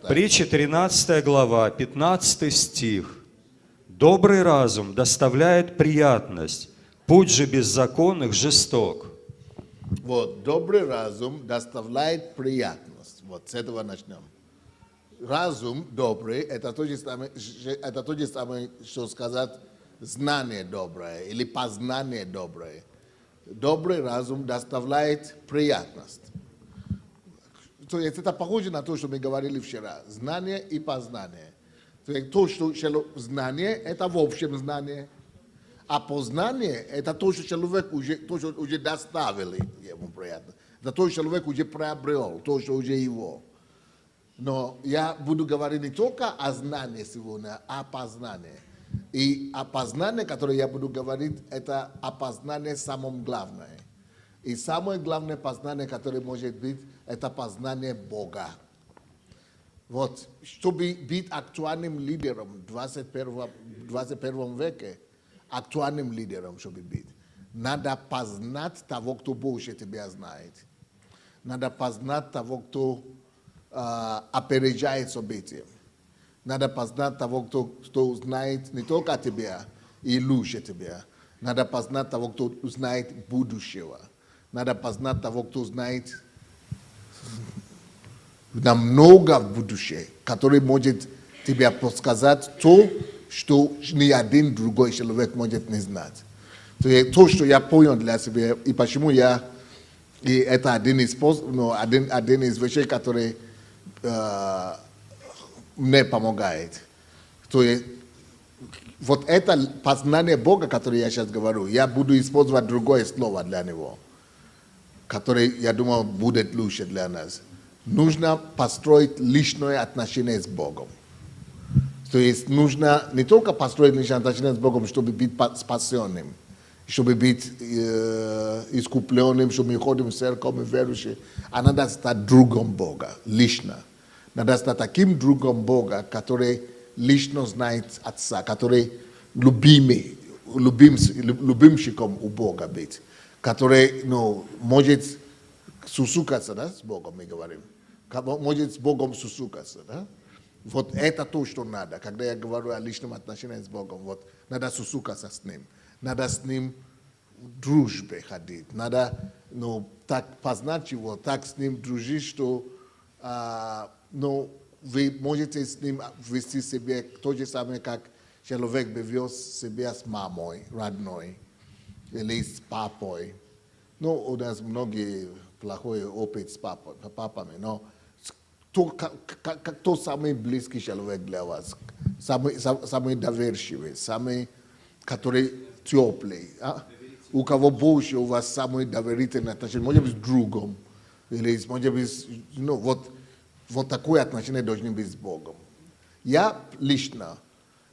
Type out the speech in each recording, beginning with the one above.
Притча 13 глава, 15 стих. Добрый разум доставляет приятность, путь же беззаконных жесток. Вот, добрый разум доставляет приятность. Вот с этого начнем. Разум добрый, это то же самое, что сказать знание доброе или познание доброе. Добрый разум доставляет приятность. То есть это похоже на то, что мы говорили вчера. Знание и познание. То есть то, что знание, это в общем знание. А познание, это то, что человек уже доставили ему приятно. Это то, что человек уже приобрел, то, что уже его. Но я буду говорить не только о знании сегодня, а о познании. И опознание, которое я буду говорить, это опознание самым главное. И самое главное познание, которое может быть, это познание Бога. Вот, чтобы быть актуальным лидером в 21 веке, актуальным лидером, чтобы быть, надо познать того, кто больше тебя знает. Надо познать того, кто опережает события. Надо познать того, кто знает не только тебя и лучше тебя. Надо познать того, кто знает будущего. Надо познать того, кто знает намного в будущее, который может тебе подсказать то, что ни один другой человек может не знать. То, что я понял для себя, и почему и это один из вещей, который мне помогает. То есть, вот это познание Бога, которое я сейчас говорю, я буду использовать другое слово для него, которое, я думаю, будет лучше для нас. Нужно построить личное отношение с Богом. То есть нужно не только построить личное отношение с Богом, чтобы быть спасенным, чтобы быть искупленным, чтобы мы ходим в церковь, мы верующие, а надо стать другом Бога, лично. Надо стать таким другом Бога, который лично знает Отца, который любимщиком у Бога быть, который может сусукаться, да, с Богом, мы говорим. Может с Богом сусукаться, да? Вот это то, что надо. Когда я говорю о личном отношении с Богом, вот надо сусукаться с Ним. Надо с Ним в дружбе ходить. Надо так познать Его, так с Ним дружить, что вы можете с Ним вести себя то же самое, как человек бы вел себя с мамой, родной, или с папой. У нас многие плохой опыт с папами, но кто самый близкий человек для вас, самый доверчивый, самый, который теплый, у кого больше у вас самый доверительный отношение, может быть, с другом, или может быть, вот такое отношение должно быть с Богом. Я лично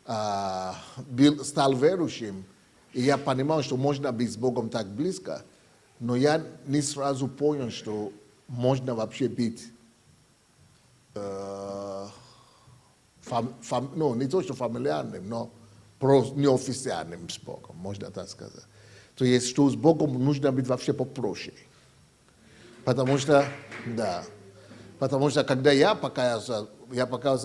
стал верующим, и я понимал, что можно быть с Богом так близко, но я не сразу понял, что можно вообще быть не то, что фамильярным, но неофициальным с Богом, можно так сказать. То есть, что с Богом нужно быть вообще попроще. Потому что когда я покаялся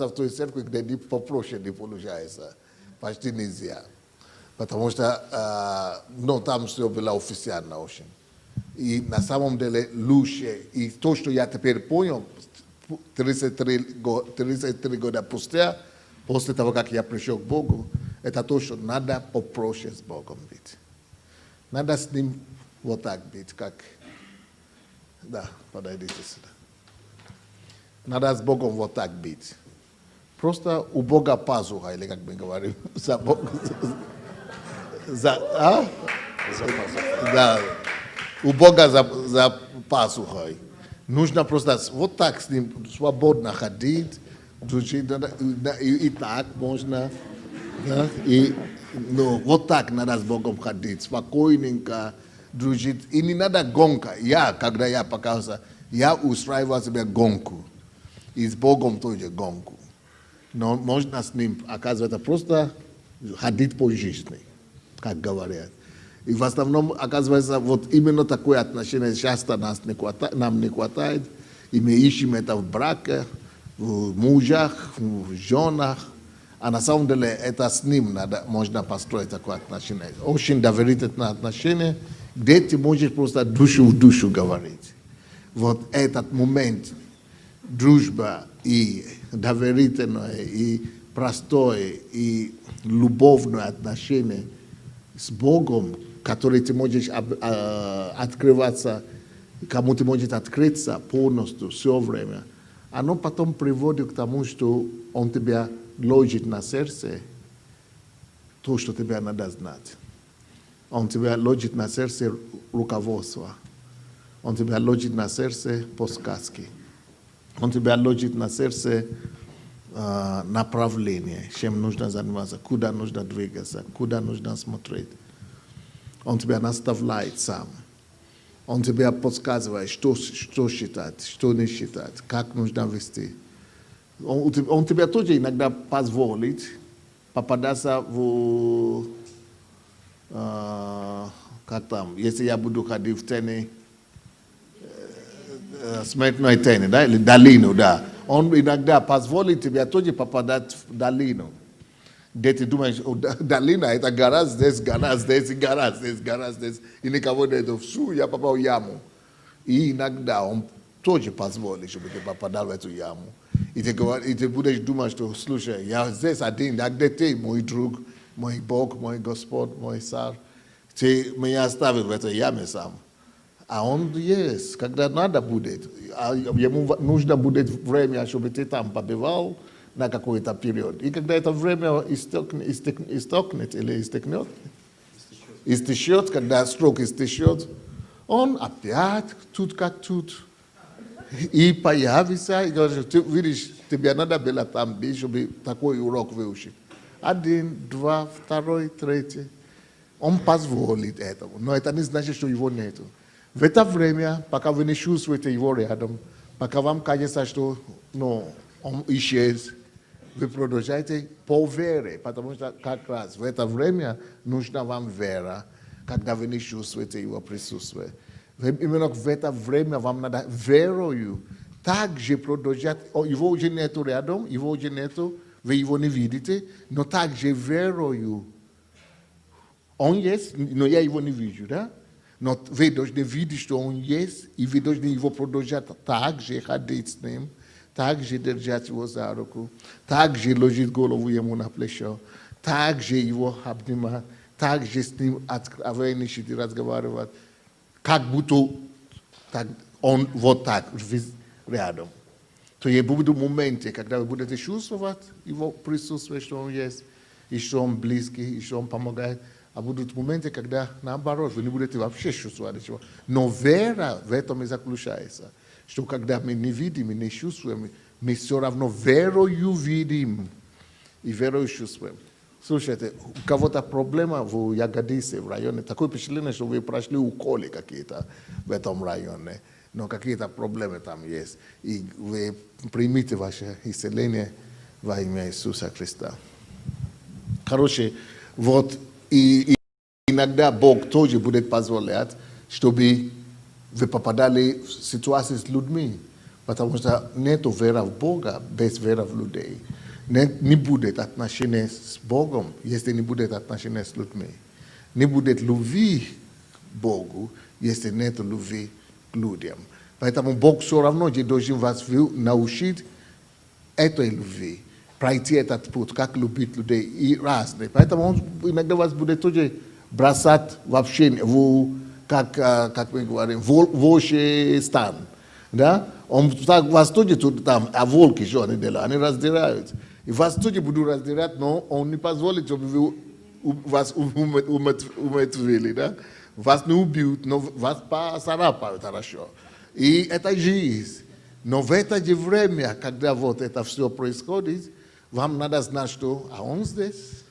в той церкви, где попроще не получается, почти нельзя. Потому что там все было официально очень. И на самом деле лучше. И то, что я теперь понял, 33 года спустя, после того, как я пришел к Богу, это то, что надо попроще с Богом быть. Надо с Ним вот так быть, как... Да, подойдите сюда. Надо с Богом вот так быть. Просто у Бога пазуха, или как мы говорим, за Богом. Да. У Бога за пазухой. Нужно просто вот так с Ним свободно ходить, дружить, и так можно. Да? Вот так надо с Богом ходить, спокойненько дружить. И не надо гонка. Когда я покаялся, я устраивал себе гонку. И с Богом тоже гонку. Но можно с Ним, оказывается, просто ходить по жизни, как говорят. И в основном, оказывается, вот именно такое отношение часто нам не хватает, и мы ищем это в браке, в мужах, в женах. А на самом деле это с ним можно построить такое отношение. Очень доверительное отношение, где ты можешь просто душу в душу говорить. Вот этот момент дружба и доверительное, и простое, и любовное отношение с Богом, который ты можешь открываться, кому ты можешь открыться полностью все время, оно потом приводит к тому, что он тебя ложит на сердце то, что тебе надо знать. Он тебя ложит на сердце руководство. Он тебя ложит на сердце подсказки. Он тебя ложит на сердце направление, чем нужно заниматься, куда нужно двигаться, куда нужно смотреть. Он тебя наставляет сам. Он тебя подсказывает, что считать, что не считать, как нужно вести. Он тебя тоже иногда позволит попадаться в, как там, если я буду ходить в тени, смертной тени, да, или долину, да. Он иногда позволит тебе тоже попадать в долину. Где ты думаешь, долина, это гора здесь, гора здесь, гора здесь, гора здесь, и никого нету. Всю я попал в яму. И иногда он тоже позволит, чтобы ты попадал в эту яму. И ты будешь думать, что, слушай, я здесь один, а где ты, мой друг, мой Бог, мой Господь, мой царь? Ты меня оставил в этой яме сам. А он есть, когда надо будет. А ему нужно будет время, чтобы ты там побывал на какой-то период. И когда это время истекнет или истечет, когда срок истечет, он опять тут как тут. И появится, и говорит, ты видишь, тебе надо было там быть, чтобы такой урок выучить. 1, 2, 2, 3. Он позволит этому, но это не значит, что его нету. В это время, пока вы не чувствуете его рядом, пока вам кажется, что он исчез, вы продолжаете по вере, потому что как раз в это время нужна вам вера, когда вы не чувствуете его присутствие. Именно в это время вам надо верою также продолжать, его уже нету рядом, его уже нету, вы его не видите, но также верою. Он есть, но я его не вижу, да? Но вы должны видеть, что он есть, и вы должны его продолжать также ходить с ним, также держать его за руку, также ложить голову ему на плечо, также его обнимать, также с ним откровенничать и разговаривать, как будто он вот так рядом. То есть будут моменты, когда вы будете чувствовать его присутствие, что он есть, и что он близкий, и что он помогает. А будут моменты, когда наоборот, вы не будете вообще чувствовать ничего. Но вера в этом и заключается. Что когда мы не видим и не чувствуем, мы все равно верою видим и верою чувствуем. Слушайте, у кого-то проблема в Ягодице, в районе, такое впечатление, что вы прошли уколы какие-то в этом районе, но какие-то проблемы там есть. И вы примите ваше исцеление во имя Иисуса Христа. Короче, вот, и иногда Бог тоже будет позволять, чтобы вы попадали в ситуации с людьми, потому что нет веры в Бога без веры в людей. Не будет отношения с Богом, если не будет отношения с людьми. Не будет любви к Богу, если нет любви к людям. Поэтому Бог все равно должен вас научить этой любви, пройти этот путь, как любить людей и разные. Поэтому Он иногда вас будет тоже бросать вообще как мы говорим, волчий стан. Да? Он вас тоже там, а волки что они делают? Они раздирают. И вас тоже будут раздирать, но он не позволит, чтобы вы вас умертвили. Да? Вас не убьют, но вас поцарапают хорошо. И это жизнь. Но в это же время, когда вот это все происходит, вам надо знать, что а он здесь.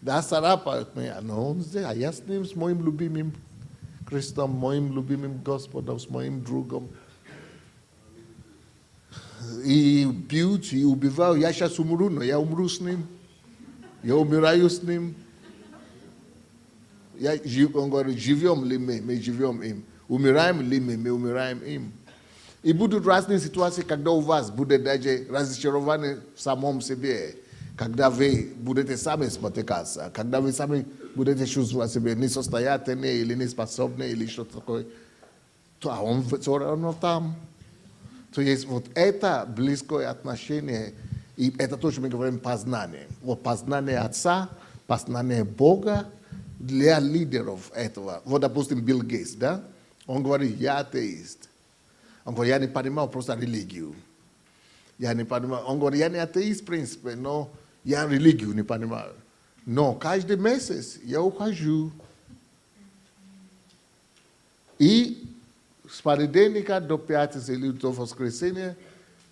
Да, царапают меня, но он здесь, а я с ним, с моим любимым Христом, моим любимым Господом, с моим другом. И бьют, и убивают. Я сейчас умру, но я умру с ним. Я умираю с ним. Он говорит, живем ли мы живем им. Умираем ли мы умираем им. И будут разные ситуации, когда у вас будет даже разочарование в самом себе, когда вы будете сами спотыкаться, когда вы сами будете чувствовать себя несостоятельны или неспособны или что-то такое, то он все равно там. То есть вот это близкое отношение, и это то, что мы говорим познание. Вот познание Отца, познание Бога для лидеров этого. Вот, допустим, Билл Гейтс, да? Он говорит, я атеист. Он говорит, я не понимаю просто религию. Я не понимаю. Он говорит, я не атеист, в принципе, но я религию не понимаю. Но каждый месяц я ухожу. И с понедельника до пятницы или до воскресенья,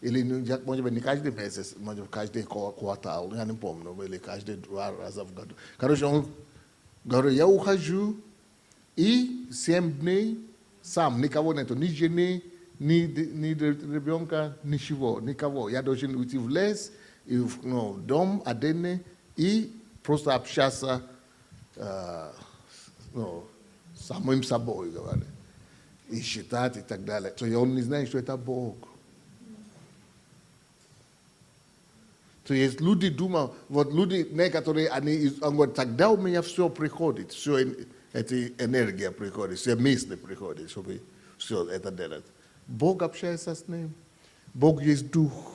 или, может быть, не каждый месяц, может быть, каждый квартал, я не помню, или каждые 2 раза в году. Короче, он говорит, я ухожу, и 7 дней сам, никого нету, ни жены, ни ребенка, ничего, никого. Я должен уйти в лес, и в дом отдельный, и просто общаться с самим собой, говорит. И считать и так далее. То он не знает, что это Бог. То есть люди думают, вот люди некоторые, он говорит, тогда у меня все приходит, все эта энергия приходит, все мысли приходят, чтобы все это делать. Бог общается с ним. Бог есть Дух.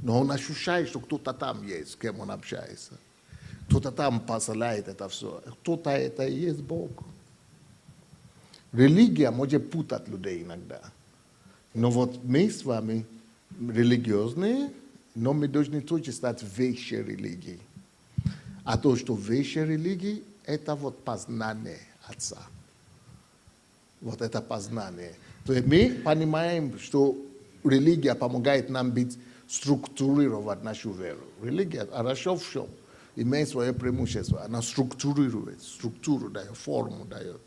Но он ощущает, что кто-то там есть, с кем он общается. Кто-то там посылает это все. Кто-то это и есть Бог. Религия может путать людей иногда. Но вот мы с вами религиозные, но мы должны тоже стать высшей религией. А то, что высшей религии, это вот познание Отца. Вот это познание. То есть мы понимаем, что религия помогает нам быть структурировать нашу веру. Религия хорошо в чем? Имеет свое преимущество. Она структурирует, структуру дает, форму дает.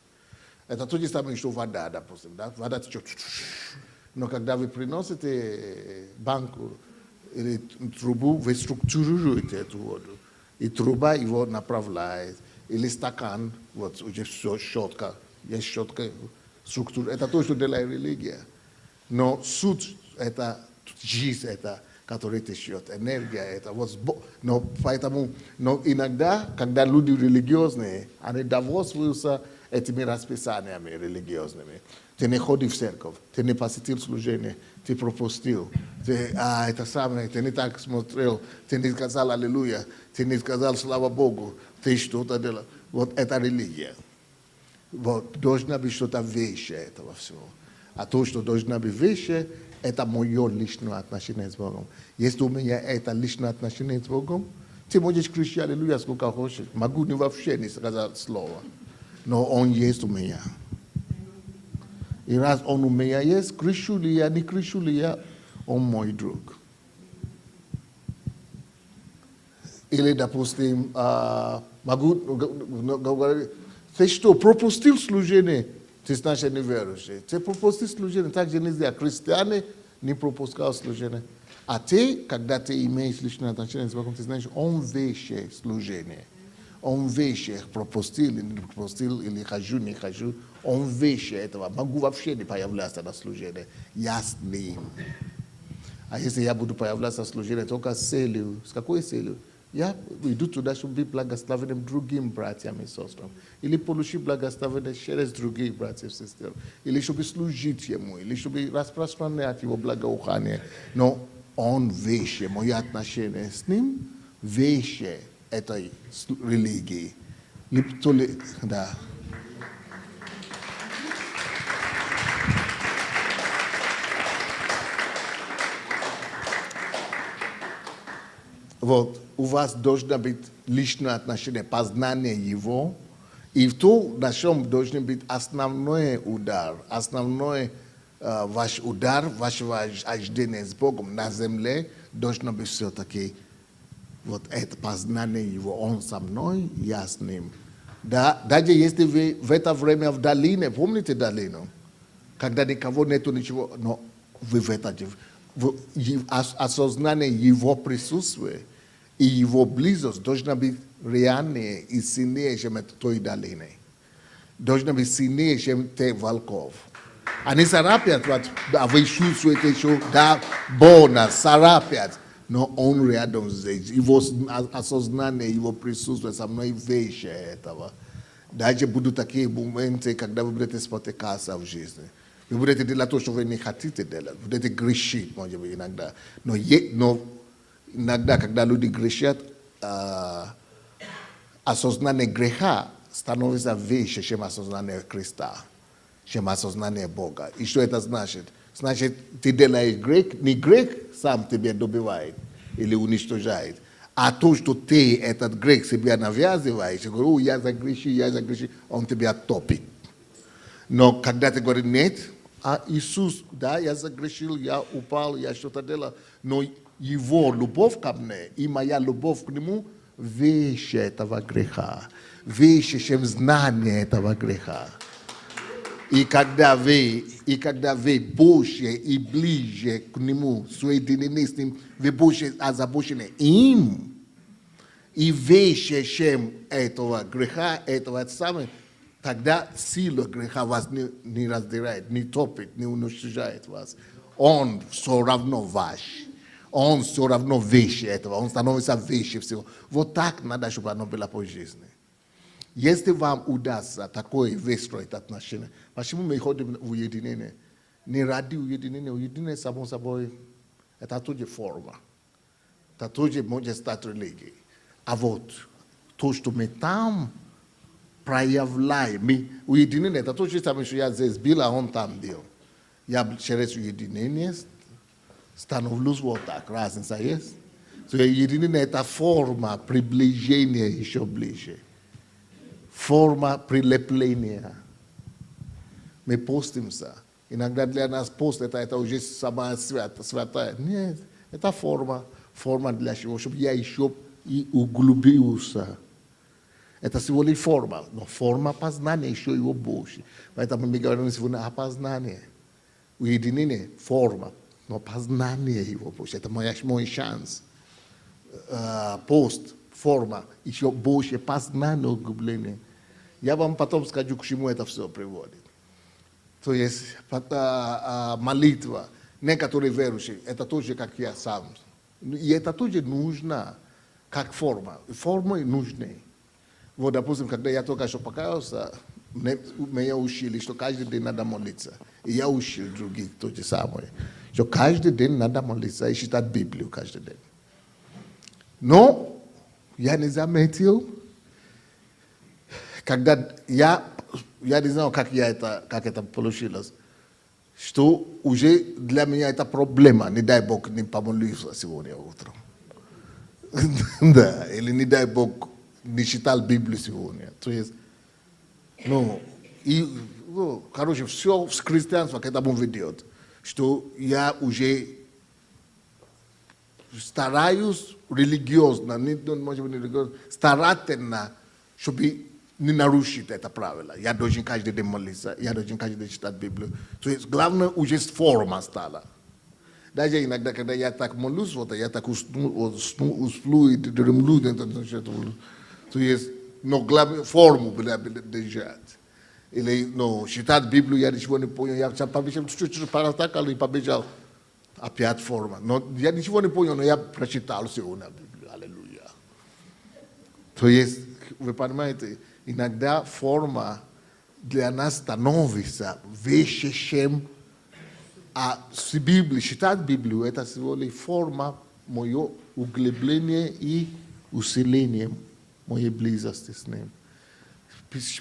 Это то же самое, что вода, допустим. Да? Вода течет. Но когда вы приносите банку или трубу, вы структурируете эту воду. И труба его направляет. Или стакан, вот уже все щетка, есть щетка, структура. Это то, что делает религия. Но суть это жизнь, это который течет, энергия это. Вот, но поэтому, но иногда, когда люди религиозные, они довольствуются этими расписаниями религиозными. Ты не ходишь в церковь, ты не посетил служение, ты пропустил, это самое, ты не так смотрел, ты не сказал аллилуйя, ты не сказал слава Богу, ты что-то делал. Вот это религия. Вот, должна быть что-то выше этого всего. А то, что должно быть выше, это мое личное отношение с Богом. Если у меня это личное отношение с Богом, ты можешь кричать аллилуйя сколько хочешь. Могу не вообще не сказать слово. Но Он есть у меня. И раз Он у меня есть, кричу ли я, не кричу ли я, Он мой друг. Или, допустим, могу говорить, ты что, пропустил служение? Ты значит неверующий. Ты пропустил служение, так же нельзя. Христиане не пропускают служение. А ты, когда ты имеешь личное отношение с Богом, ты знаешь, Он выше служение. Он выше, пропустил или не пропустил, или хожу, не хожу. Он выше этого. Могу вообще не появляться на служение. Я с ним. А если я буду появляться на служение только с целью, с какой целью? Я иду туда, чтобы быть благословенным другим братьям и сестрам. Или получить благословение через других братьев и сестер. Или чтобы служить Ему. Или чтобы распространять Его благоухание. Но Он выше. Мое отношение с Ним выше этой религии. Да. Вот, у вас должно быть личное отношение, познание Его, и в том, на чем должен быть основной удар, основной ваш удар, вашего ожидания с Богом на земле, должно быть все-таки вот это познание Его. Он со мной, я с Ним. Да, даже если вы в это время в долине, помните долину, когда никого нету, ничего, но вы в это, осознание Его присутствия, и Его близость должна быть реальнее и сильнее, чем той долины. Должна быть сильнее, чем тех волков. Они сарапят, вот, а вы чувствуете, что да, больно, сарапят. Но он рядом здесь. Его осознание, его присутствие со мной выше этого. Даже будут такие моменты, когда вы будете спотыкаться в жизни. Вы будете делать то, что вы не хотите делать. Вы будете грешить, может быть, иногда. Но иногда, когда люди грешат, осознание греха становится выше, чем осознание Христа, чем осознание Бога. И что это значит? Значит, ты делаешь грех, не грех сам тебя добивает или уничтожает, а то, что ты этот грех себе навязываешь, и говоришь, я загрешил, он тебя топит. Но когда ты говоришь, нет, а Иисус, да, я загрешил, я упал, я что-то делал, но его любовь ко мне и моя любовь к нему выше этого греха, выше, чем знание этого греха. И когда вы больше и ближе к нему, соединены с ним, вы больше озабочены им, и выше, чем этого греха, этого самого, тогда сила греха вас не раздирает, не топит, не уничтожает вас. Он все равно ваш. Он все равно выше этого, он становится выше всего. Вот так надо, чтобы оно было по жизни. Если вам удастся такое выстроить отношения, почему мы ходим в уединение? Не ради уединение само собой, это тоже форма. Это тоже может стать религией. А вот то, что мы там проявляем, уединение, это тоже самое, что я здесь был, а он там был. Я через уединение становлюсь вот так, разница есть? То уединение это форма приближения еще ближе. Форма прилепления. Мы постимся. Иногда для нас пост это уже сама святая. Нет, это форма для чего, чтобы я еще и углубился. Это всего лишь форма, но форма познания еще его больше. Поэтому мы говорим сегодня о познании. Уединение – форма, но познание его больше. Это мой шанс. Пост – форма, еще больше познание, углубление. Я вам потом скажу, к чему это все приводит. То есть молитва. Некоторые верующие, это тоже как я сам. И это тоже нужно, как форма. Формы нужны. Вот, допустим, когда я только что покаялся, меня учили, что каждый день надо молиться. И я учил других то же самое. Что каждый день надо молиться и читать Библию каждый день. Но я не заметил, когда я не знаю, как это получилось, что уже для меня это проблема. Не дай Бог не помолился сегодня утром. Да, или не дай Бог не читал Библию сегодня. То есть, короче, все с христианством к этому ведет, что я уже стараюсь религиозно, может быть, не религиозно, старательно, чтобы не нарушить это правило. Я должен каждый день молиться, я должен каждый день читать Библию. То есть, главное, уже форма стала. Даже иногда, когда я так молюсь, я так усплю и дремлю, то есть, но главное, форму было держать. Или, читать Библию, я ничего не понял, я побежал, и побежал. Опять форма. Но я ничего не понял, но я прочитал сегодня Библию. Аллилуйя. То есть, вы понимаете, иногда форма для нас становится выше, чем с Библией. Читать Библию – это всего лишь форма моего углубления и усиления моей близости с Ним.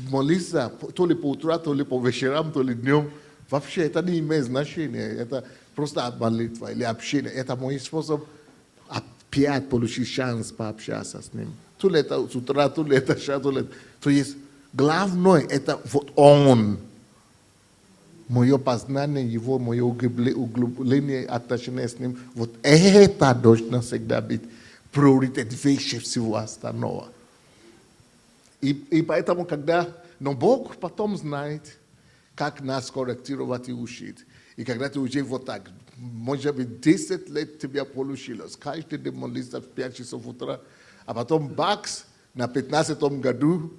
Молиться то ли по утру, то ли по вечерам, то ли днем, вообще это не имеет значения. Это просто молитва или общение. Это мой способ опять получить шанс пообщаться с Ним. То ли это с утра, то ли это сейчас, то ли это. То есть главное это вот Он. Мое познание Его, мое углубление, отношения с Ним. Вот это должно всегда быть приоритет выше всего остального. И поэтому, но Бог потом знает, как нас корректировать и учить. И когда ты уже вот так, может быть, 10 лет тебе получилось, каждый день молиться в 5 часов утра, а потом бакс на 15-м году,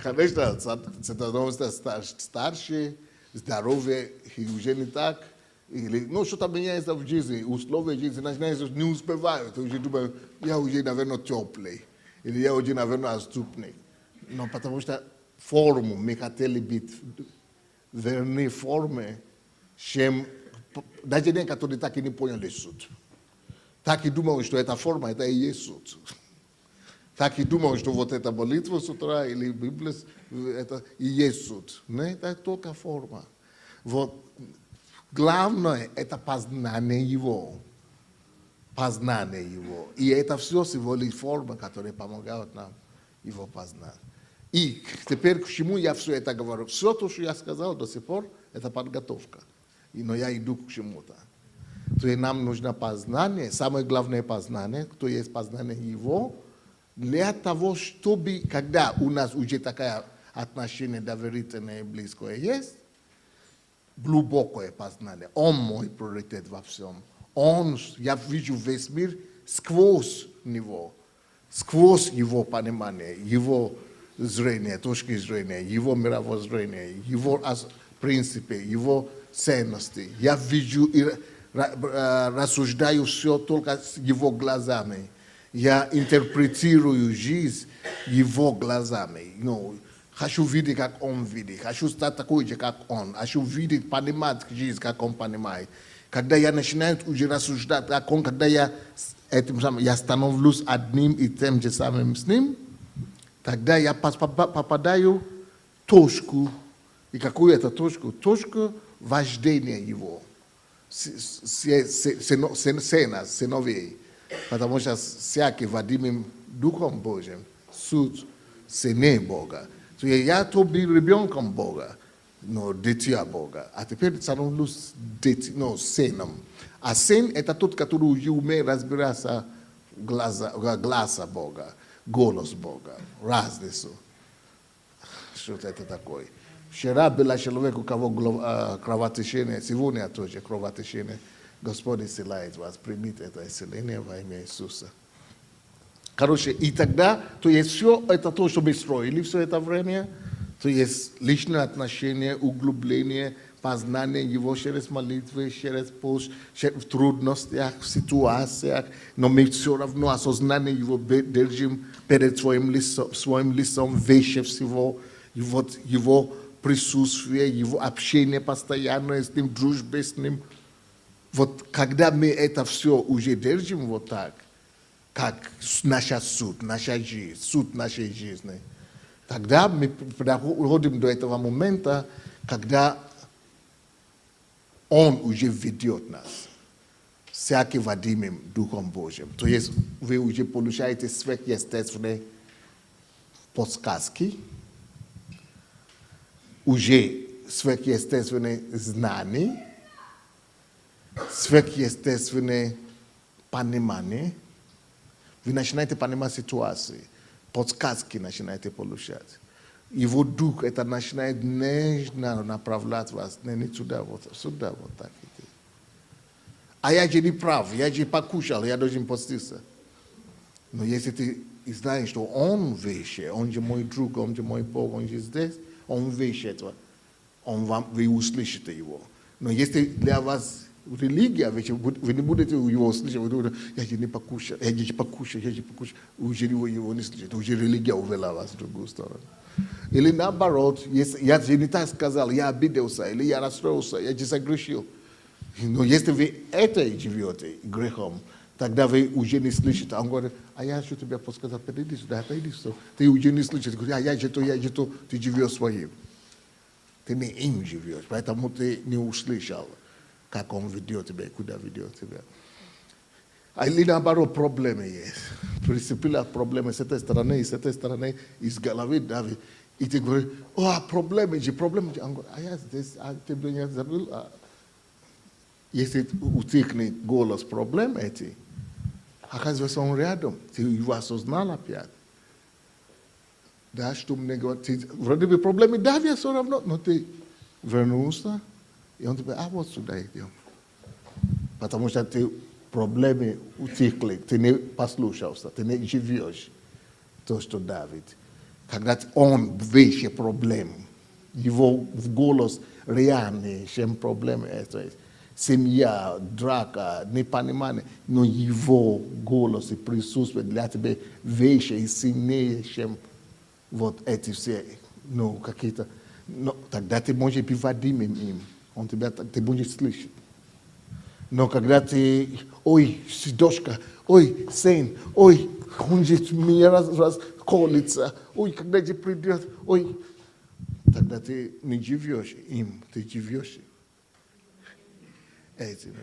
Конечно, становится старше, здоровье и уже не так. Или, ну, что-то меняется в жизни, условия жизни, начинается, не успеваю. Ты уже думаешь, я уже, наверное, теплый. Или я уже, наверное, отступный. Но потому что форму мы хотели быть верны форме, чем даже те, которые так и не поняли суть. Так и думал, что эта форма, это и есть суть. Так и думал, что вот эта молитва с утра или Библия, это и есть суть. Нет, это только форма. Вот главное – это познание его. Познание его. И это все всего лишь форма, которая помогает нам его познать. И теперь к чему я все это говорю? Все то, что я сказал до сих пор, это подготовка. Но я иду к чему-то. То есть нам нужно познание, самое главное познание, то есть познание его, для того, чтобы, когда у нас уже такое отношение доверительное и близкое есть, глубокое познание. Он мой приоритет во всем. Я вижу весь мир сквозь него, сквозь его понимание, его зрение, точки зрения, его мировоззрение, его принципы, его ценности. Я вижу и рассуждаю все только с его глазами. Я интерпретирую жизнь его глазами. Хочу видеть, как он видит. Хочу стать такой же, как он. Хочу видеть, понимать жизнь, как он понимает. Когда я начинаю уже рассуждать, как он, когда я становлюсь одним и тем же самым с ним, тогда я попадаю в точку. И какую это точку? Точку вождения его. Сыновей. Потому что всякий водимым Духом Божьим суд сыны Бога. То я то был ребенком Бога, но дитя Бога. А теперь становлюсь сыном. А сын это тот, который уже умеет разбираться глаза Бога, голос Бога, разницу. Что это такое? Вчера было человек, у кого кровотечение, сегодня тоже кровотечение. Господь исцеляет вас, примите это исцеление во имя Иисуса. Короче, и тогда, то есть все это то, что мы строили все это время, то есть личное отношение, углубление, познание его через молитвы, через пост, в трудностях, в ситуациях, но мы все равно осознание его держим перед своим лицом выше всего, и вот его присутствие, его общение постоянное с ним, дружбе с ним. Вот когда мы это все уже держим вот так, как наша суть, наша жизнь, суть нашей жизни, тогда мы приходим до этого момента, когда он уже ведет нас, всякий водимым Духом Божьим. То есть вы уже получаете сверхъестественные подсказки, уже сверхъестественные знания, сверхъестественное понимание. Вы начинаете понимать ситуации, подсказки начинаете получать. Его дух это начинает нежно направлять вас, не туда, вот сюда, вот так. А я же не прав, я же покушал, я должен поститься. Но если ты знаешь, что он выше, он же мой друг, он же мой Бог, он же здесь, он выше этого, вы услышите его. Но если для вас религия, вы не будете его слышать, вы думаете, я же не покушал, уже его не слышите, уже религия увела вас в другую сторону. Или наоборот, я же не так сказал, я обиделся, или я расстроился, я же согрешил. Но если вы это живете грехом, тогда вы уже не слышите. Он говорит, а я что тебе подсказал, подойди сюда, ты уже не слышишь, а я же то, ты живешь своим. Ты не им живешь, поэтому ты не услышал, как он ведет тебя, куда ведет тебя. Или наоборот, проблемы есть. Приступили проблемы с этой стороны, из головы давит. И ты говоришь, проблемы. Он говорит, а я здесь, ты не забыл. Если утихнет голос проблем эти, оказывается, он рядом. Ты его осознал опять. Да, что мне говорит, вроде бы проблемы давят все равно, но ты вернулся, и он тебе, вот сюда идем. Потому что ты проблемы утихли, ты не послушался, ты не живешь то, что давит. когда он вещи проблем, его голос реальный, чем проблемы, то есть семья, драка, непонимание, но его голос и присутствие для тебя вещи и сильнее, чем вот эти все, ну, какие-то, но тогда ты можешь быть водимым им, он тебя, ты будешь слышать. Но когда ты, ой, дочка, ой, сын, ой, он же меня раз колется, ой, когда ты придет, ой, тогда ты не живешь им, ты живешь этим.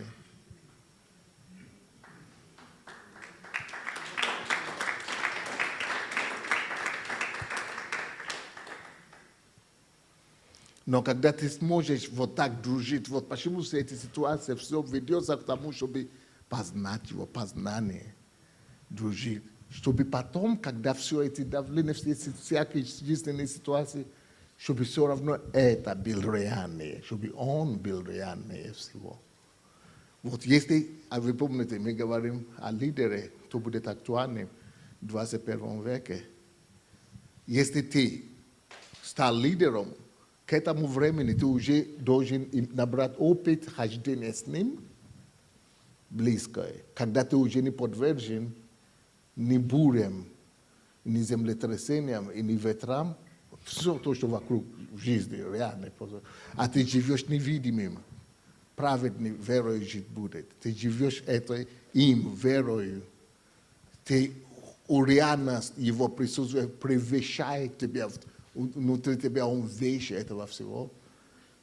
Но когда ты сможешь вот так дружить, вот почему все эти ситуации, все ведется к тому, чтобы познать его, познание, дружить. Чтобы потом, когда все эти давления, все эти всякие жизненные ситуации, чтобы все равно это был реальный, чтобы он был реальный всего. Вот если, а вы помните, мы говорим о лидере, кто будет актуальным в 21 веке. Если ты стал лидером, к этому времени ты уже должен набрать опыт хождения с ним близко. Когда ты уже не подвержен ни бурям, ни землетрясениям, и ни ветрам, все то, что вокруг жизни реально. А ты живешь невидимым, праведный верою жить будет. Ты живешь это им верою. Ты реальность его присутствия превышает тебя, внутри тебя он вещь этого всего.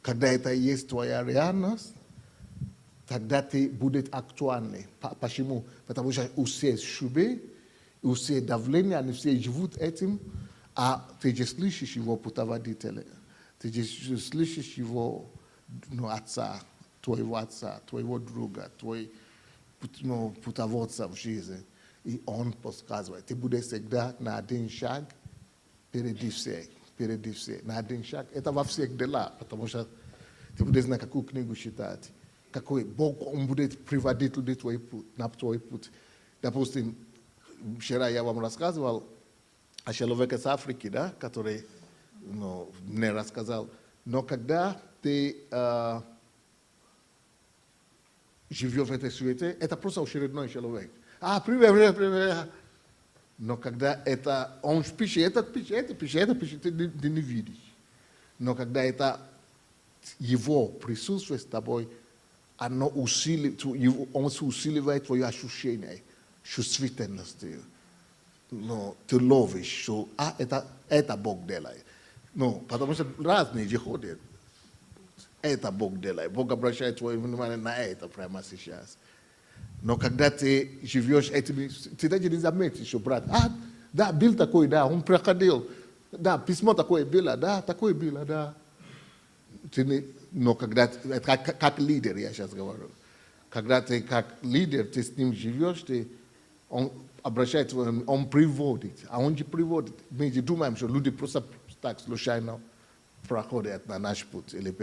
Когда это есть твоя реальность, тогда ты будешь актуальный. Почему? Потому что у всех шубы, у всех давления, они все живут этим, а ты же слышишь его путеводителя, ты же слышишь его отца, твоего друга, твоего путеводца в жизни. И он подсказывает. Ты будешь всегда на один шаг впереди всех. На один шаг. Это во всех делах, потому что ты будешь знать, какую книгу читать. Какой Бог, он будет приводить людей на твой путь. Допустим, вчера я вам рассказывал о человеке с Африки, да, который мне рассказал. Но когда ты живешь в этой суете, это просто очередной человек. Привет. Но когда это, он пишет, ты не видишь. Но когда это его присутствие с тобой, он усиливает твое ощущение, чувствительности. Но ты ловишь, что это Бог делает. Ну, потому что разные же ходят. Это Бог делает. Бог обращает твое внимание на это прямо сейчас. Но когда ты живешь этими, ты даже не заметишь, что брат, да, был такой, да, он проходил, да, письмо такое было, да. Но когда, как лидер, я сейчас говорю, когда ты как лидер, ты с ним живешь, он обращает, он приводит, а он же приводит. Мы же думаем, что люди просто так случайно проходят на наш путь, или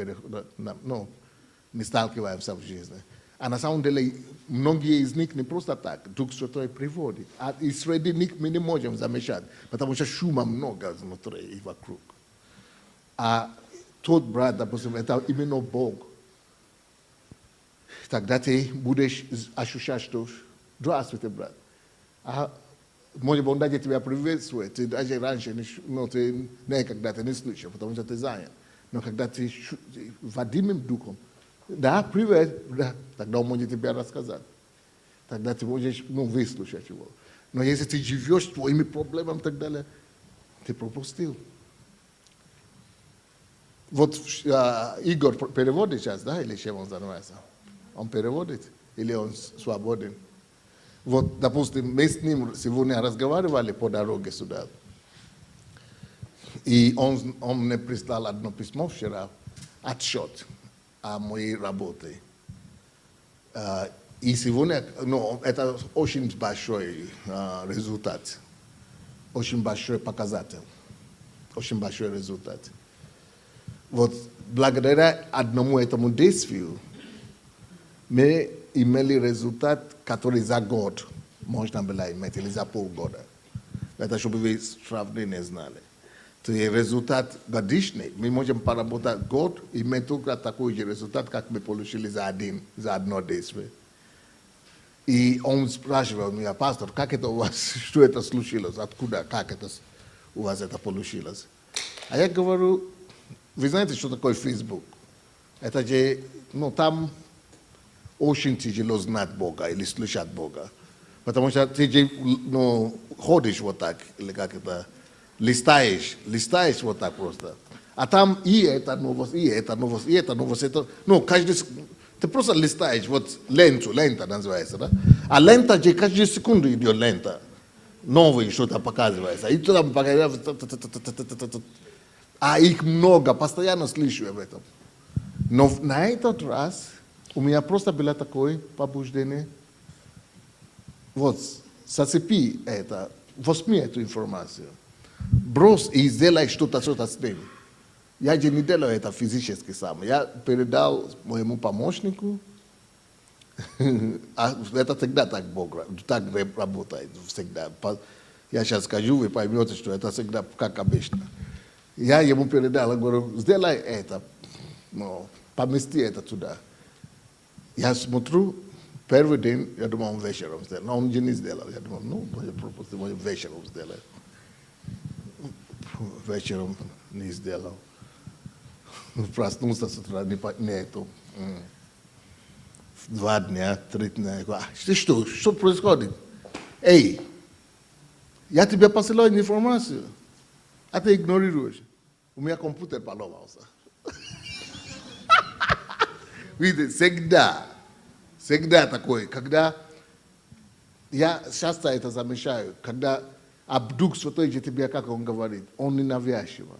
не сталкиваемся в жизни. А на самом деле, многие из них не просто так, Дух Святой приводит. А и среди них мы не можем замечать, потому что шума много внутри и вокруг. А тот брат, допустим, это именно Бог. Тогда ты будешь ощущать, что здравствуйте, брат. Может быть, он даже тебя приветствует, ты даже раньше ты когда-то не слышал, потому что ты занят. Но когда ты водимым духом, да, привет, да, тогда он может тебе рассказать. Тогда ты можешь выслушать его. Но если ты живешь твоими проблемами и так далее, ты пропустил. Вот Игорь переводит сейчас, да, или чем он занимается? Он переводит или он свободен? Вот, допустим, мы с ним сегодня разговаривали по дороге сюда. И он мне прислал одно письмо вчера, отчет о моей работе. И сегодня, это очень большой результат, очень большой показатель, очень большой результат. Вот благодаря одному этому действию мы имели результат, который за год можно было иметь, или за полгода. Это чтобы вы сравнение знали. Это результат годичный. Мы можем поработать год, и иметь только такой же результат, как мы получили за одно действие. И он спрашивал меня: пастор, как это у вас, что это случилось, откуда, как это у вас это получилось? А я говорю: вы знаете, что такое Facebook? Это же, там очень тяжело знать Бога или слышать Бога. Потому что ты же, ходишь вот так, или как это, листаешь вот так просто. А там и это новость, и это новость, и это новость. Каждый... Ты просто листаешь, вот лента называется, да? А лента же каждую секунду идет лента. Новое что-то показывается. И туда показывается. А их много, постоянно слышу об этом. Но на этот раз у меня просто было такое побуждение. Вот, зацепи это, возьми эту информацию. Брось и сделай что-то с ним. Я же не делаю это физически сам. Я передал моему помощнику. Это всегда так Бог, так работает всегда. Я сейчас скажу, вы поймете, что это всегда как обычно. Я ему передал, я говорю: сделай это, помести это туда. Я смотрю, первый день, я думал, он вечером сделал. Но он же не сделал. Я думал, я пропустил, он вечером сделал. Вечером не сделал. Проснулся с утра, нету. 2 дня, 3 дня. Я говорю: что происходит? Эй, я тебе посылаю информацию, а ты игнорируешь. У меня компьютер поломался. Видите, всегда такое, когда я часто это замечаю, когда Дух Святой тебе, как он говорит, он ненавязчиво.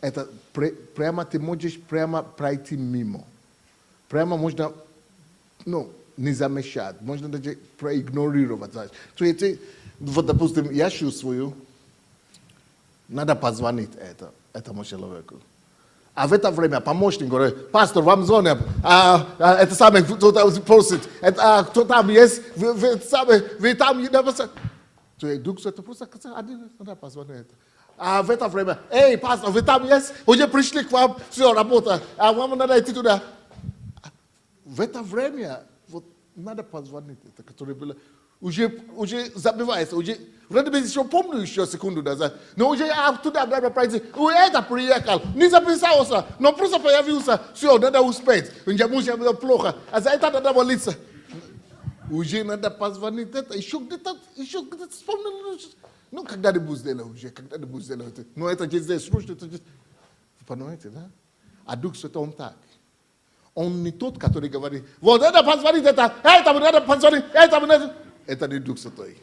Это прямо ты можешь прямо пройти мимо. Прямо можно, не замечать, можно даже проигнорировать. То есть, вот, допустим, я чувствую, надо позвонить этому человеку. А в это время помощник говорит: пастор, вам звонят, это самое, кто-то просит, кто там есть, вы там не написали. То есть Дух Святой просто надо позвонить. А в это время: эй, пастор, вы там есть, уже пришли к вам, все, работа, а вам надо идти туда. В это время вот надо позвонить, это, которое было, уже забивается, уже, вроде бы еще помню еще секунду назад, но уже туда надо пройти, это приехал, не записался, но просто появился, все, надо успеть, уже плохо, а за это надо молиться. Уже надо позвонить, это, еще где-то вспомнил, когда-нибудь сделаю, но это здесь срочно, это здесь, вы понимаете, да? А Дух Святой он так. Он не тот, который говорит: вот надо позвонить, это надо позвонить, это не Дух Святой.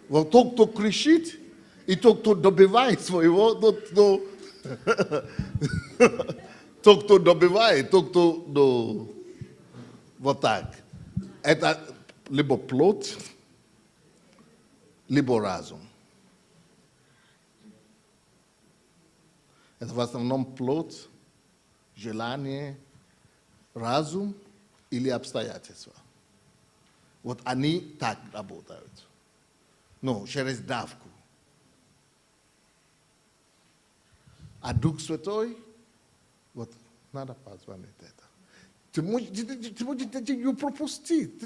Вот тот, кто кричит, и тот, кто добивает своего, тот, кто добивает, тот, кто вот так. Это либо плоть, либо разум. Это в основном плоть, желание, разум или обстоятельства. Вот они так работают. Через давку. А Дух Святой, вот надо позвонить это. Ты можешь ее пропустить.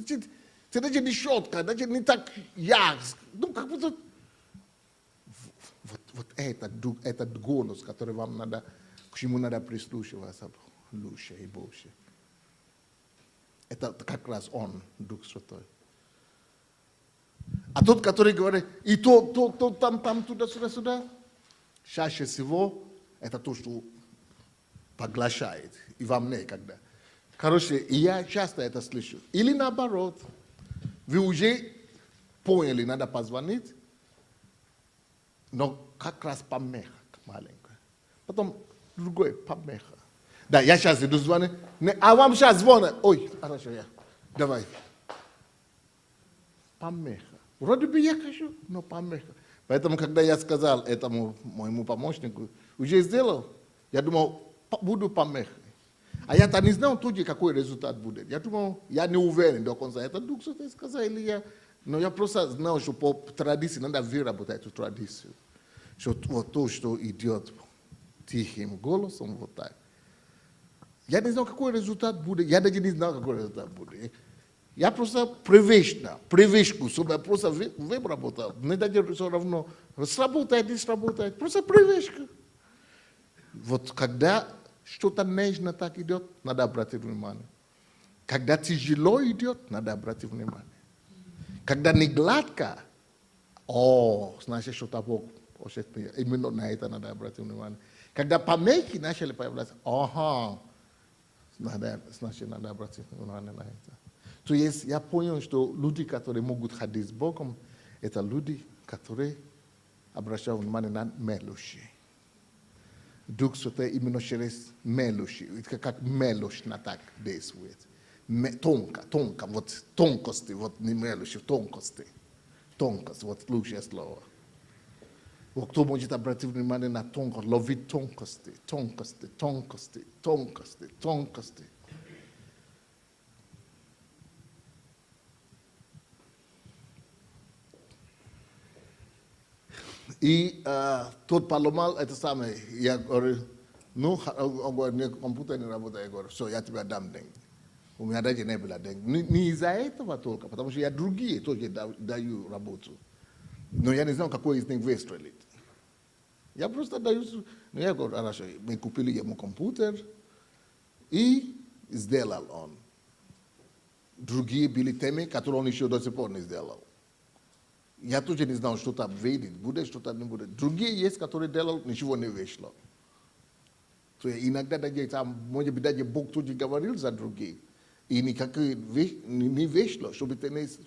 Ты даже не четко, даже не так как будто... Вот этот голос, который вам надо, к чему надо прислушиваться лучше и больше. Это как раз он, Дух Святой. А тот, который говорит, и то, там, туда, сюда, чаще всего это то, что поглощает, и вам некогда. Короче, и я часто это слышу. Или наоборот, вы уже поняли, надо позвонить, но как раз помеха маленькая. Потом другой помеха. Да, я сейчас иду звонить, а вам сейчас звонят. Ой, хорошо, давай. Помеха. Вроде бы я хочу, но помеха. Поэтому, когда я сказал этому моему помощнику, уже сделал, я думал, буду помехой. А я-то не знал тоже, какой результат будет. Я думал, я не уверен до конца. Это Дух Святой сказал, или я... Но я просто знал, что по традиции надо верить в эту традицию. Что вот то, что идет тихим голосом, вот так. Я не знал, какой результат будет. Я даже не знал, какой результат будет. Я просто привычку, чтобы я просто выработал. Мне даже все равно, сработает, не сработает. Просто привычка. Вот когда что-то нежно так идет, надо обратить внимание. Когда тяжело идет, надо обратить внимание. Когда не гладко, значит, что-то Бог хочет мне. Именно на это надо обратить внимание. Когда помехи начали появляться, значит, надо обратить внимание на это. То есть я понял, что люди, которые могут ходить с Богом, это люди, которые обращают внимание на мелочи. Дух Святой именно через мелочи, как мелочно так действует. Тонко, вот тонкости, вот не мелочи, тонкости. Тонкость, вот лучшее слово. Вот кто может обратить внимание на тонкость, ловить тонкости. И тот поломал это самое. Я говорю, он говорит, мне компьютер не работает. Я говорю, все, я тебе дам деньги. У меня даже не было денег. Не из-за этого только, потому что я другие тоже даю работу. Но я не знаю, какой из них выстрелит. Я просто даю... Ну, я говорю, хорошо, мы купили ему компьютер и сделал он. Другие были темы, которые он еще до сих пор не сделал. Я тоже не знал, что там выйдет, будет, что-то не будет. Другие есть, которые делают, ничего не вышло. То иногда даже там, может быть, даже Бог тоже говорил за другие. И никак не вышло, чтобы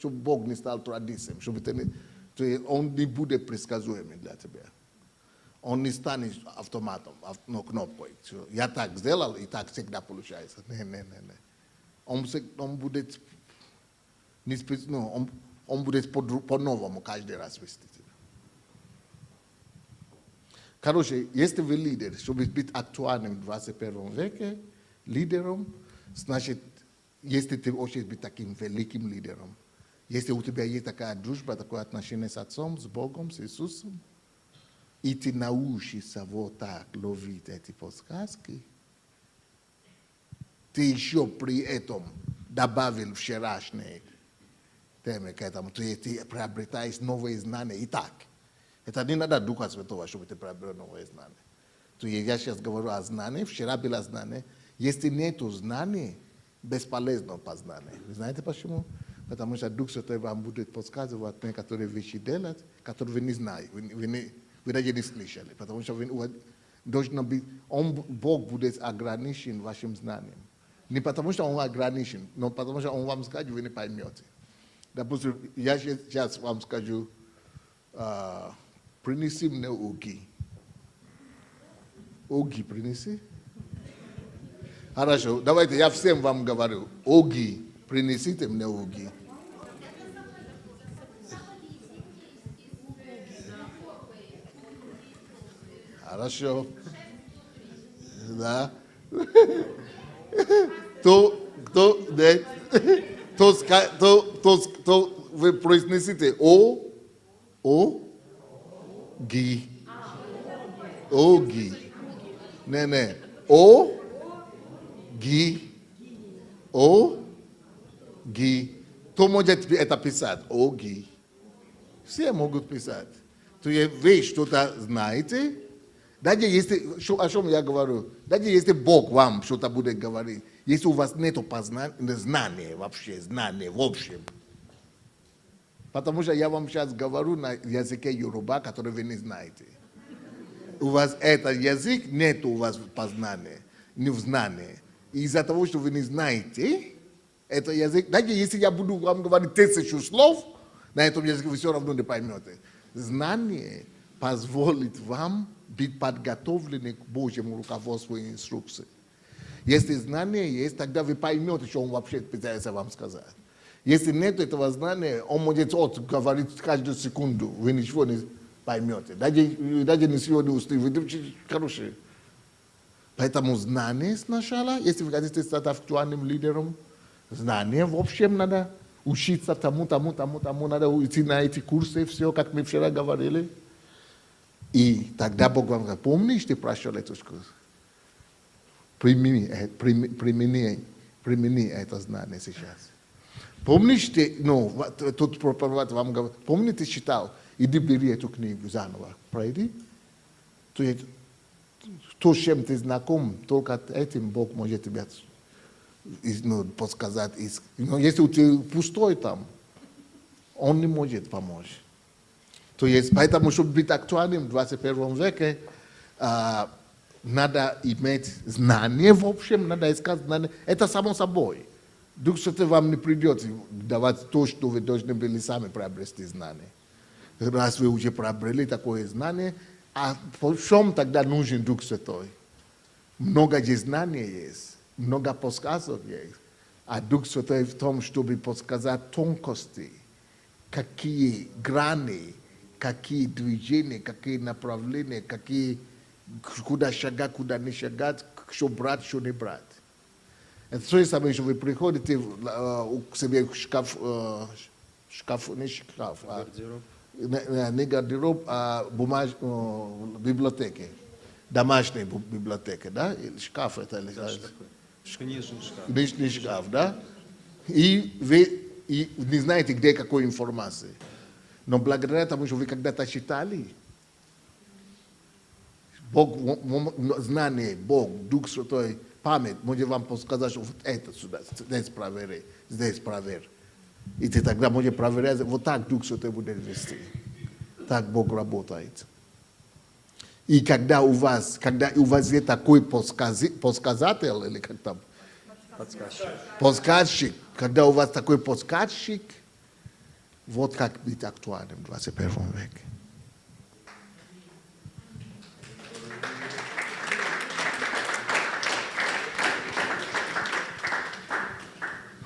Бог не стал традицией, то он не будет предсказуемым для тебя. Он не станет автоматом, кнопкой. Я так сделал, и так всегда получается. Не. Он будет... Он будет по-новому каждый раз вести тебя. Короче, если вы лидер, чтобы быть актуальным в 21 веке, лидером, значит, если ты хочешь быть таким великим лидером, если у тебя есть такая дружба, такое отношение с Отцом, с Богом, с Иисусом, и ты научишься вот так ловить эти подсказки, ты еще при этом добавил вчерашние темы к этому, ты приобретаешь новые знания и так. Это не надо Духа Святого, чтобы ты приобрел новые знания. То я сейчас говорю о знании, вчера было знание. Если нет знаний, бесполезно познание. Вы знаете почему? Потому что Дух Святой вам будет подсказывать некоторые вещи делать, которые вы не знаете, вы даже не слышали. Потому что должно быть, Бог будет ограничен вашим знанием. Не потому что Он ограничен, но потому что Он вам скажет, вы не поймете. Допустим, я сейчас вам скажу, принеси мне уги. Уги принеси. Хорошо, давайте, я всем вам говорю, уги, принесите мне уги. Хорошо. Да. То вы произнесите ги. Оги. Не. Ги. Кто может это писать? Оги. Все могут писать. То есть вы что-то знаете, даже если, о чем я говорю, даже если Бог вам что-то будет говорить, если у вас нет знания вообще, знания в общем. Потому что я вам сейчас говорю на языке Yoruba, который вы не знаете. У вас этот язык, нет у вас познания, не в знании. Из-за того, что вы не знаете этот язык, даже если я буду вам говорить 1000 слов, на этом языке вы все равно не поймете. Знание позволит вам быть подготовлены к Божьему руководству и инструкции. Если знание есть, тогда вы поймете, что Он вообще пытается вам сказать. Если нет этого знания, Он может говорить каждую секунду, вы ничего не поймете. Даже не сегодня успеете. Короче, Поэтому знание сначала, если вы хотите стать актуальным лидером, знание в общем надо учиться тому, надо уйти на эти курсы, все, как мы вчера говорили. И тогда Бог вам говорит, помнишь, ты прошел эту школу? Примени это знание сейчас. Помнишь, ты, тут проповедь вам говорит, помнишь, ты читал, иди бери эту книгу заново, пройди. То, с чем ты знаком, только этим Бог может тебе подсказать. Если ты пустой там, Он не может помочь. То есть, поэтому, чтобы быть актуальным в 21 веке, надо иметь знания в общем, надо искать знания. Это само собой. Дух Святой вам не придет давать то, что вы должны были сами приобрести знания. Раз вы уже приобрели такое знание, а в чем тогда нужен Дух Святой? Много же знаний есть, много подсказок есть. А Дух Святой в том, чтобы подсказать тонкости, какие грани, какие движения, какие направления, куда шагать, куда не шагать, что брать, что не брать. Это то же самое, что вы приходите к себе в шкаф, не гардероб, а библиотеки, домашние библиотеки, да? Шкаф это Книжный шкаф. Книжный шкаф, да? И вы не знаете, где какой информации. Но благодаря тому, что вы когда-то читали, Бог, знание, Бог, Дух Святой, память, может вам подсказать, что вот это сюда, здесь проверь. И ты тогда можешь проверять, вот так Дух Святой будет вести. Так Бог работает. И когда у вас есть такой подсказатель, или как там? Подсказчик. Когда у вас такой подсказчик, вот как быть актуальным в 21 веке.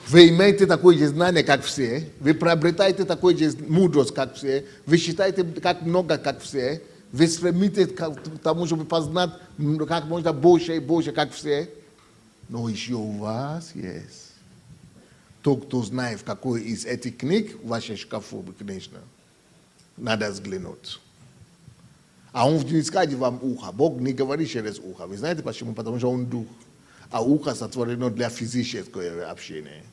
Вы имеете такое же знание, как все. Вы приобретаете такую же мудрость, как все. Вы считаете как много, как все. Вы стремитесь к тому, чтобы познать как можно больше и больше, как все. Но еще у вас есть. Тот, кто знает, в какой из этих книг в вашей шкафу книжном, надо взглянуть. А он не скажет вам ухо. Бог не говорит через ухо. Вы знаете почему? Потому что он дух. А ухо сотворено для физического общения.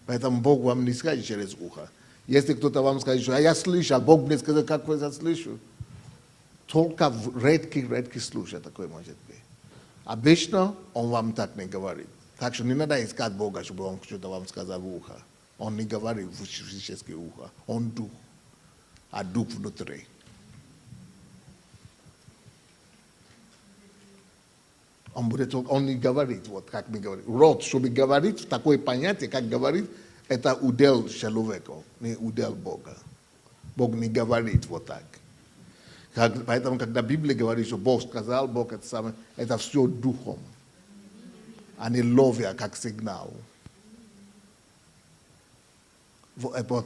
Поэтому Бог вам не скажет через ухо. Если кто-то вам скажет, что я слышал, Бог мне сказал, как вы это слышали. Только в редкий случай такой может быть. Обычно он вам так не говорит. Так что не надо искать Бога, чтобы он что-то вам сказал в ухо. Он не говорит в физическое ухо. Он дух. А дух внутри. Он не говорит, вот как мы говорим. Рот, чтобы говорить, такое понятие, как говорит, это удел человека, не удел Бога. Бог не говорит вот так. Поэтому, когда Библия говорит, что Бог сказал, Бог это самое, это все духом, а не ловя как сигнал.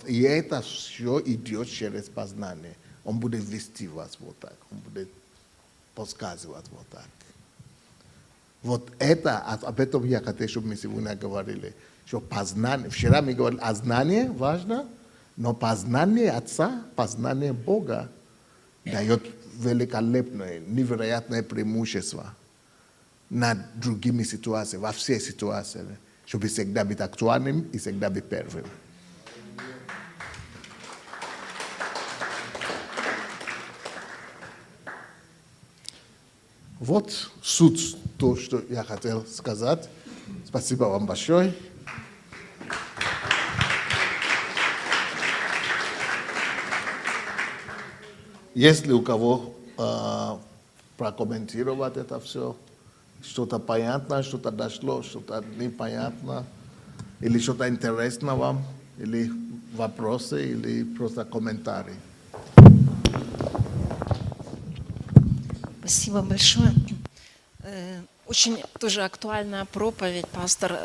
И это все идет через познание. Он будет вести вас вот так, он будет подсказывать вот так. Вот это, об этом я хотел, чтобы мы сегодня говорили, что познание, вчера мы говорили, а знание важно, но познание Отца, познание Бога дает великолепное, невероятное преимущество над другими ситуациями, во всех ситуациях, чтобы всегда быть актуальным и всегда быть первым. Вот суть то, что я хотел сказать. Спасибо вам большое. Если у кого прокомментировать это все, что-то понятно, что-то дошло, что-то непонятно, или что-то интересно вам, или вопросы, или просто комментарии. Спасибо большое. Очень тоже актуальная проповедь, пастор.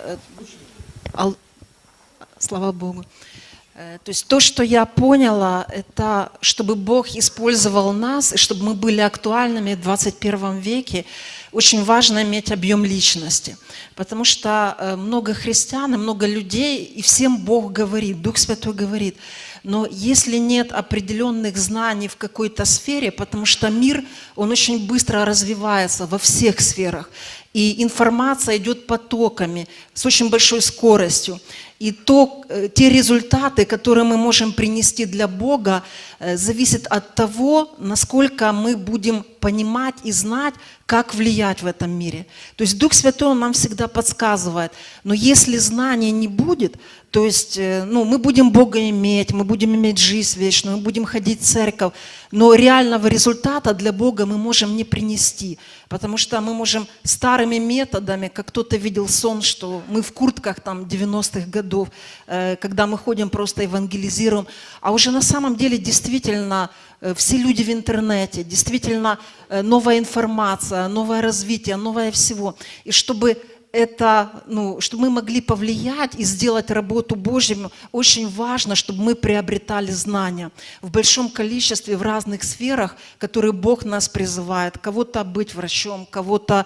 Слава Богу. То есть то, что я поняла, это чтобы Бог использовал нас, и чтобы мы были актуальными в 21 веке, очень важно иметь объем личности. Потому что много христиан и много людей, и всем Бог говорит, Дух Святой говорит. Но если нет определенных знаний в какой-то сфере, потому что мир, он очень быстро развивается во всех сферах, и информация идет потоками с очень большой скоростью. И те результаты, которые мы можем принести для Бога, зависят от того, насколько мы будем понимать и знать, как влиять в этом мире. То есть Дух Святой, Он нам всегда подсказывает. Но если знания не будет, то есть мы будем Бога иметь, мы будем иметь жизнь вечную, мы будем ходить в церковь, но реального результата для Бога мы можем не принести. Потому что мы можем старыми методами, как кто-то видел сон, что мы в куртках там 90-х годов, когда мы ходим просто евангелизируем, а уже на самом деле действительно все люди в интернете, действительно новая информация, новое развитие, новое всего. И чтобы чтобы мы могли повлиять и сделать работу Божью, очень важно, чтобы мы приобретали знания в большом количестве, в разных сферах, которые Бог нас призывает. Кого-то быть врачом, кого-то,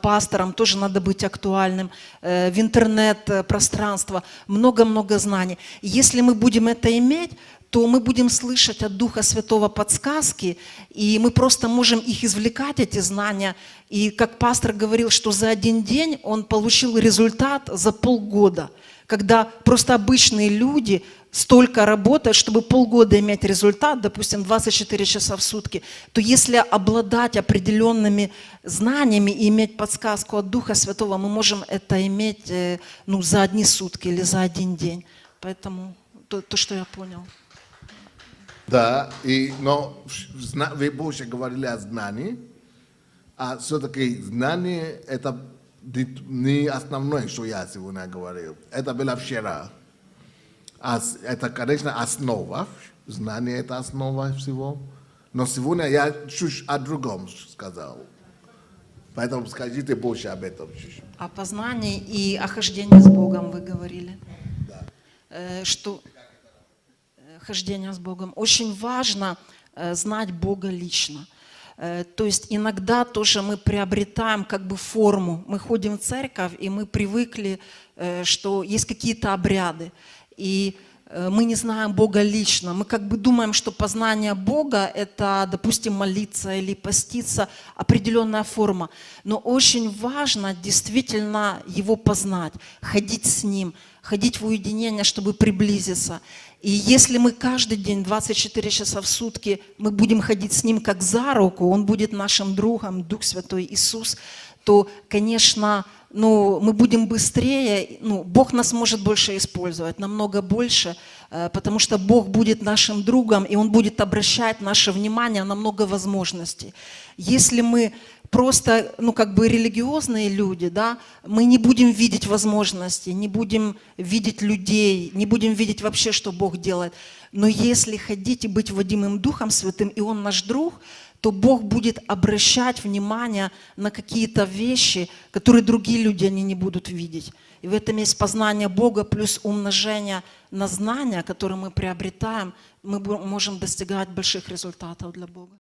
пастором, тоже надо быть актуальным, в интернет-пространство, много-много знаний. И если мы будем это иметь, то мы будем слышать от Духа Святого подсказки, и мы просто можем их извлекать, эти знания. И как пастор говорил, что за один день он получил результат за полгода, когда просто обычные люди столько работают, чтобы полгода иметь результат, допустим, 24 часа в сутки, то если обладать определенными знаниями и иметь подсказку от Духа Святого, мы можем это иметь за одни сутки или за один день. Поэтому то, что я понял. Да, но вы больше говорили о знании, а все-таки знание – это не основное, что я сегодня говорил. Это было вчера. Это, конечно, основа. Знание – это основа всего. Но сегодня я чуть о другом сказал. Поэтому скажите больше об этом. О познании и о хождении с Богом вы говорили. Да. Что хождение с Богом. Очень важно знать Бога лично. То есть иногда тоже мы приобретаем форму. Мы ходим в церковь, и мы привыкли, что есть какие-то обряды. И мы не знаем Бога лично. Мы думаем, что познание Бога – это, допустим, молиться или поститься, определенная форма. Но очень важно действительно Его познать, ходить с Ним, ходить в уединение, чтобы приблизиться. И если мы каждый день, 24 часа в сутки, мы будем ходить с Ним как за руку, Он будет нашим другом, Дух Святой Иисус, то, конечно, мы будем быстрее, Бог нас может больше использовать, намного больше, потому что Бог будет нашим другом, и Он будет обращать наше внимание на много возможностей. Если мы просто, религиозные люди, да, мы не будем видеть возможности, не будем видеть людей, не будем видеть вообще, что Бог делает. Но если ходить и быть водимым Духом Святым, и Он наш друг, то Бог будет обращать внимание на какие-то вещи, которые другие люди они не будут видеть. И в этом есть познание Бога плюс умножение на знания, которые мы приобретаем, мы можем достигать больших результатов для Бога.